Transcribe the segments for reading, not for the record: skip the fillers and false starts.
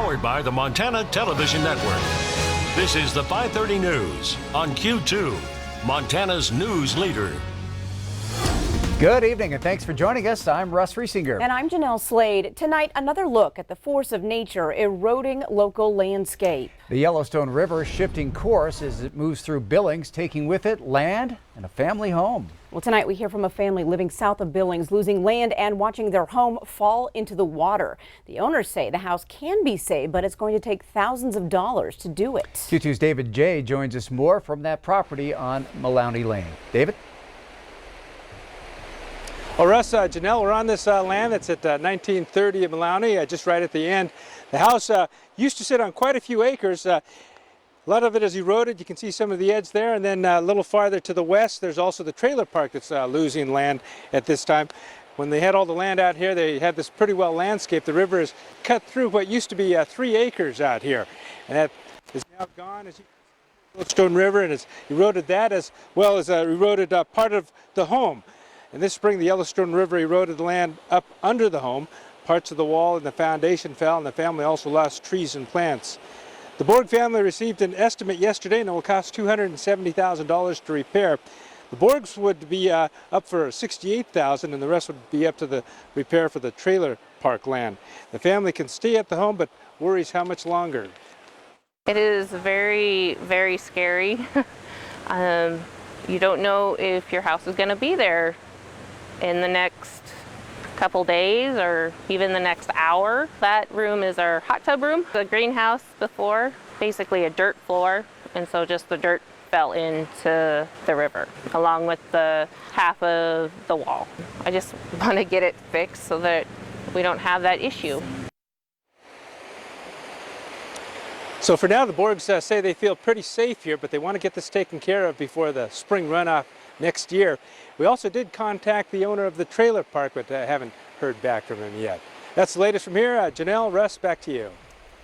Powered by the Montana Television Network. This is the 530 News on Q2, Montana's news leader. Good evening and thanks for joining us. I'm Russ Riesinger. And I'm Janelle Slade. Tonight, another look at the force of nature eroding local landscape. The Yellowstone River shifting course as it moves through Billings, taking with it land and a family home. Well, tonight we hear from a family living south of Billings, losing land and watching their home fall into the water. The owners say the house can be saved, but it's going to take thousands of dollars to do it. Q2's David Jay joins us more from that property on Maloney Lane. David? Well, Russ, Janelle, we're on this land that's at 1930 of Maloney, just right at the end. The house used to sit on quite a few acres. A lot of it is eroded. You can see some of the edge there, and then a little farther to the west, there's also the trailer park that's losing land at this time. When they had all the land out here, they had this pretty well landscape. The river has cut through what used to be 3 acres out here, and that is now gone. As you Yellowstone River, and it's eroded that as well as eroded part of the home. And this spring, the Yellowstone River eroded the land up under the home. Parts of the wall and the foundation fell, and the family also lost trees and plants. The Borg family received an estimate yesterday, and it will cost $270,000 to repair. The Borgs would be up for $68,000, and the rest would be up to the repair for the trailer park land. The family can stay at the home, but worries how much longer. It is very, very scary. You don't know if your house is going to be there in the next couple days or even the next hour. That room is our hot tub room. The greenhouse before, basically a dirt floor, and so just the dirt fell into the river along with the half of the wall. I just want to get it fixed so that we don't have that issue. So for now, the Borgs say they feel pretty safe here, but they want to get this taken care of before the spring runoff next year. We also did contact the owner of the trailer park, but haven't heard back from him yet. That's the latest from here. Janelle, Russ, back to you.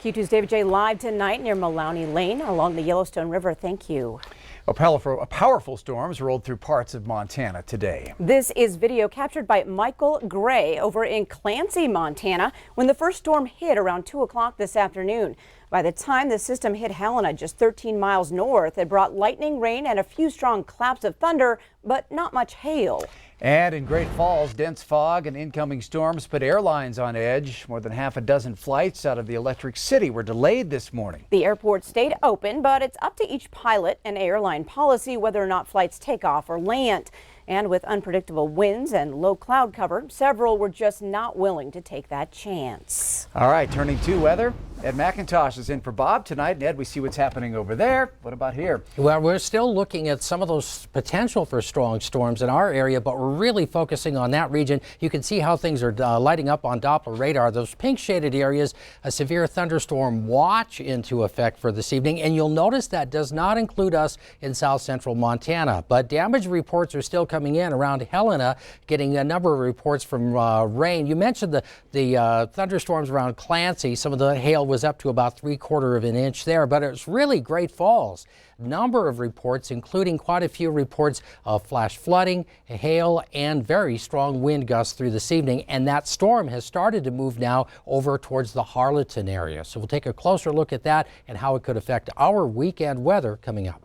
Q2's David J. live tonight near Maloney Lane along the Yellowstone River. Thank you. Powerful storms rolled through parts of Montana today. This is video captured by Michael Gray over in Clancy, Montana, when the first storm hit around 2 o'clock this afternoon. By the time the system hit Helena, just 13 miles north, it brought lightning, rain, and a few strong claps of thunder, but not much hail. And in Great Falls, dense fog and incoming storms put airlines on edge. More than half a dozen flights out of the Electric City were delayed this morning. The airport stayed open, but it's up to each pilot and airline policy whether or not flights take off or land. And with unpredictable winds and low cloud cover, several were just not willing to take that chance. All right, turning to weather. Ed McIntosh is in for Bob tonight. And Ed, we see what's happening over there. What about here? Well, we're still looking at some of those potential for strong storms in our area, but we're really focusing on that region. You can see how things are lighting up on Doppler radar. Those pink shaded areas, a severe thunderstorm watch into effect for this evening. And you'll notice that does not include us in south central Montana. But damage reports are still coming in around Helena, getting a number of reports from rain. You mentioned the thunderstorms around Clancy. Some of the hail was up to about 3/4 of an inch there, but it's really Great Falls. Number of reports, including quite a few reports of flash flooding, hail, and very strong wind gusts through this evening. And that storm has started to move now over towards the Harleton area. So we'll take a closer look at that and how it could affect our weekend weather coming up.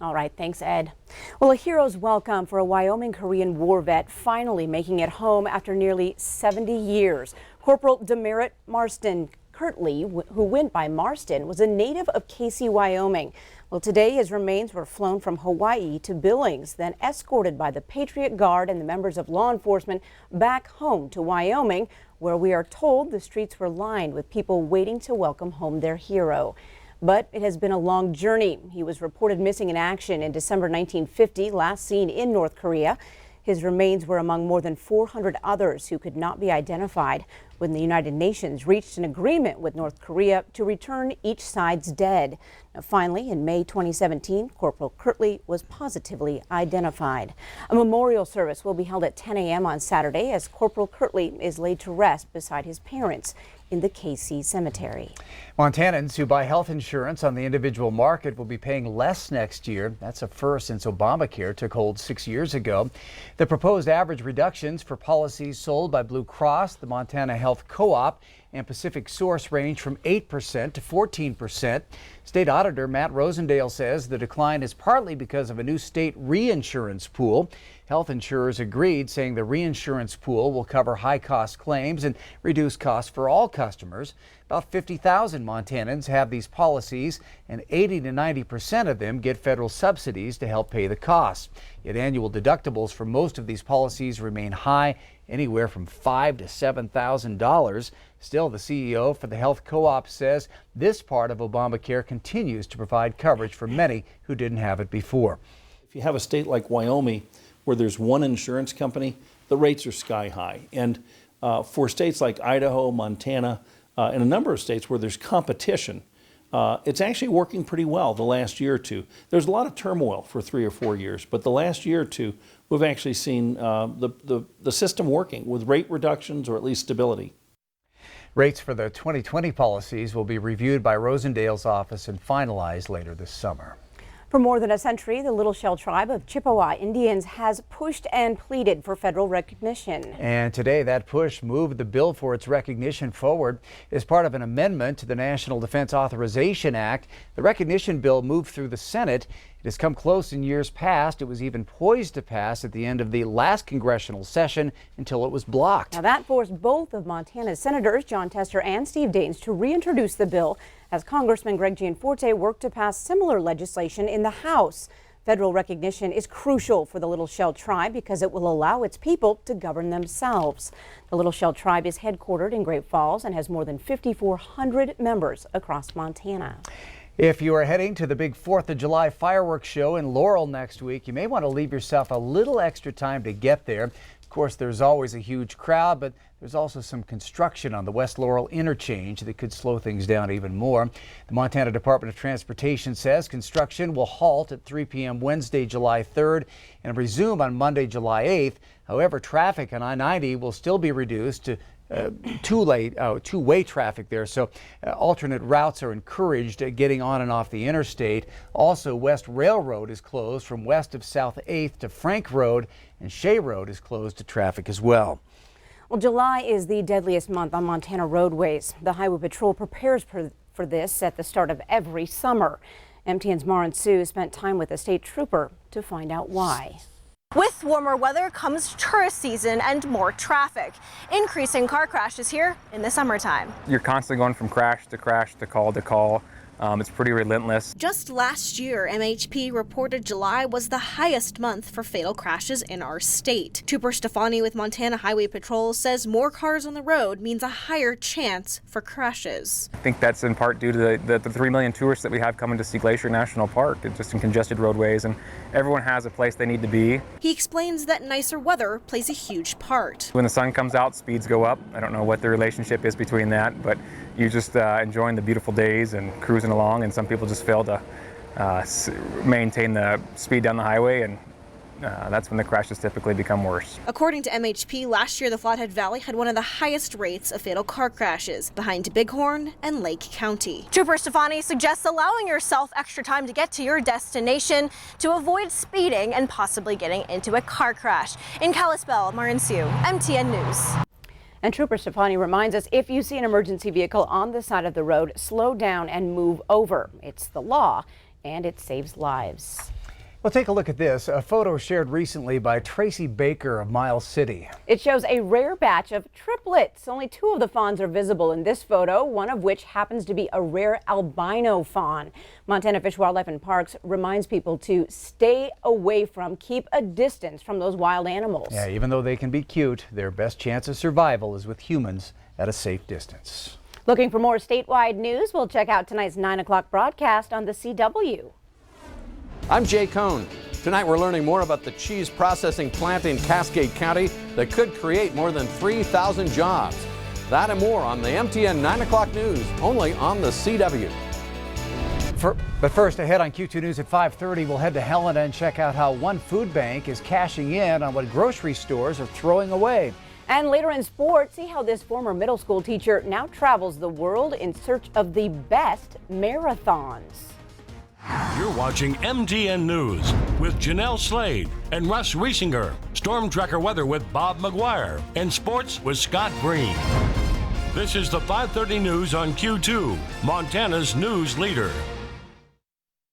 All right, thanks, Ed. Well, a hero's welcome for a Wyoming Korean War vet finally making it home after nearly 70 years. Corporal Demerit Marston Kirtley, who went by Marston, was a native of Casey, Wyoming. Well, today his remains were flown from Hawaii to Billings, then escorted by the Patriot Guard and the members of law enforcement back home to Wyoming, where we are told the streets were lined with people waiting to welcome home their hero. But it has been a long journey. He was reported missing in action in December 1950, last seen in North Korea. His remains were among more than 400 others who could not be identified when the United Nations reached an agreement with North Korea to return each side's dead. Now, finally, in May 2017, Corporal Kirtley was positively identified. A memorial service will be held at 10 a.m. on Saturday as Corporal Kirtley is laid to rest beside his parents in the Casey Cemetery. Montanans who buy health insurance on the individual market will be paying less next year. That's a first since Obamacare took hold 6 years ago. The proposed average reductions for policies sold by Blue Cross, the Montana Health Co-op, and Pacific Source range from 8% to 14%. State Auditor Matt Rosendale says the decline is partly because of a new state reinsurance pool. Health insurers agreed, saying the reinsurance pool will cover high-cost claims and reduce costs for all customers. About 50,000 Montanans have these policies, and 80 to 90% of them get federal subsidies to help pay the costs. Yet annual deductibles for most of these policies remain high, anywhere from $5,000 to $7,000. Still, the CEO for the Health Co-op says this part of Obamacare continues to provide coverage for many who didn't have it before. If you have a state like Wyoming, where there's one insurance company, the rates are sky high. And for states like Idaho, Montana, and a number of states where there's competition, it's actually working pretty well the last year or two. There's a lot of turmoil for 3 or 4 years, but the last year or two, we've actually seen the system working with rate reductions or at least stability. Rates for the 2020 policies will be reviewed by Rosendale's office and finalized later this summer. For more than a century, the Little Shell tribe of Chippewa Indians has pushed and pleaded for federal recognition. And today that push moved the bill for its recognition forward as part of an amendment to the National Defense Authorization Act. The recognition bill moved through the Senate. It has come close in years past. It was even poised to pass at the end of the last congressional session until it was blocked. Now that forced both of Montana's senators, Jon Tester and Steve Daines, to reintroduce the bill as Congressman Greg Gianforte worked to pass similar legislation in the House. Federal recognition is crucial for the Little Shell tribe because it will allow its people to govern themselves. The Little Shell tribe is headquartered in Great Falls and has more than 5,400 members across Montana. If you are heading to the big 4th of July fireworks show in Laurel next week, you may want to leave yourself a little extra time to get there. Of course, there's always a huge crowd, but there's also some construction on the West Laurel interchange that could slow things down even more. The Montana Department of Transportation says construction will halt at 3 p.m. Wednesday, July 3rd and resume on Monday, July 8th. However, traffic on I-90 will still be reduced to two-way traffic there, so alternate routes are encouraged getting on and off the interstate. Also, West Railroad is closed from west of South 8th to Frank Road, and Shea Road is closed to traffic as well. Well, July is the deadliest month on Montana roadways. The Highway Patrol prepares for this at the start of every summer. MTN's Maren Sue spent time with a state trooper to find out why. With warmer weather comes tourist season and more traffic, increasing car crashes here in the summertime. You're constantly going from crash to crash to call to call. It's pretty relentless. Just last year, MHP reported July was the highest month for fatal crashes in our state. Trooper Stefani with Montana Highway Patrol says more cars on the road means a higher chance for crashes. I think that's in part due to the 3 million tourists that we have coming to see Glacier National Park. It's just in congested roadways, and everyone has a place they need to be. He explains that nicer weather plays a huge part. When the sun comes out, speeds go up. I don't know what the relationship is between that, but you just enjoying the beautiful days and cruising along, and some people just fail to maintain the speed down the highway, and that's when the crashes typically become worse. According to MHP, last year the Flathead Valley had one of the highest rates of fatal car crashes, behind Bighorn and Lake County. Trooper Stefani suggests allowing yourself extra time to get to your destination to avoid speeding and possibly getting into a car crash. In Kalispell, Maren Sue, MTN News. And Trooper Stefani reminds us, if you see an emergency vehicle on the side of the road, slow down and move over. It's the law, and it saves lives. Well, take a look at this. A photo shared recently by Tracy Baker of Miles City. It shows a rare batch of triplets. Only 2 of the fawns are visible in this photo, one of which happens to be a rare albino fawn. Montana Fish, Wildlife and Parks reminds people to stay away from, keep a distance from those wild animals. Yeah, even though they can be cute, their best chance of survival is with humans at a safe distance. Looking for more statewide news? We'll check out tonight's 9 o'clock broadcast on the CW. I'm Jay Cohn. Tonight we're learning more about the cheese processing plant in Cascade County that could create more than 3,000 jobs. That and more on the MTN 9 o'clock news, only on the CW. But first, ahead on Q2 News at 5:30, we'll head to Helena and check out how one food bank is cashing in on what grocery stores are throwing away. And later in sports, see how this former middle school teacher now travels the world in search of the best marathons. You're watching MTN News with Janelle Slade and Russ Riesinger. Storm Tracker weather with Bob McGuire. And sports with Scott Breen. This is the 530 News on Q2, Montana's news leader.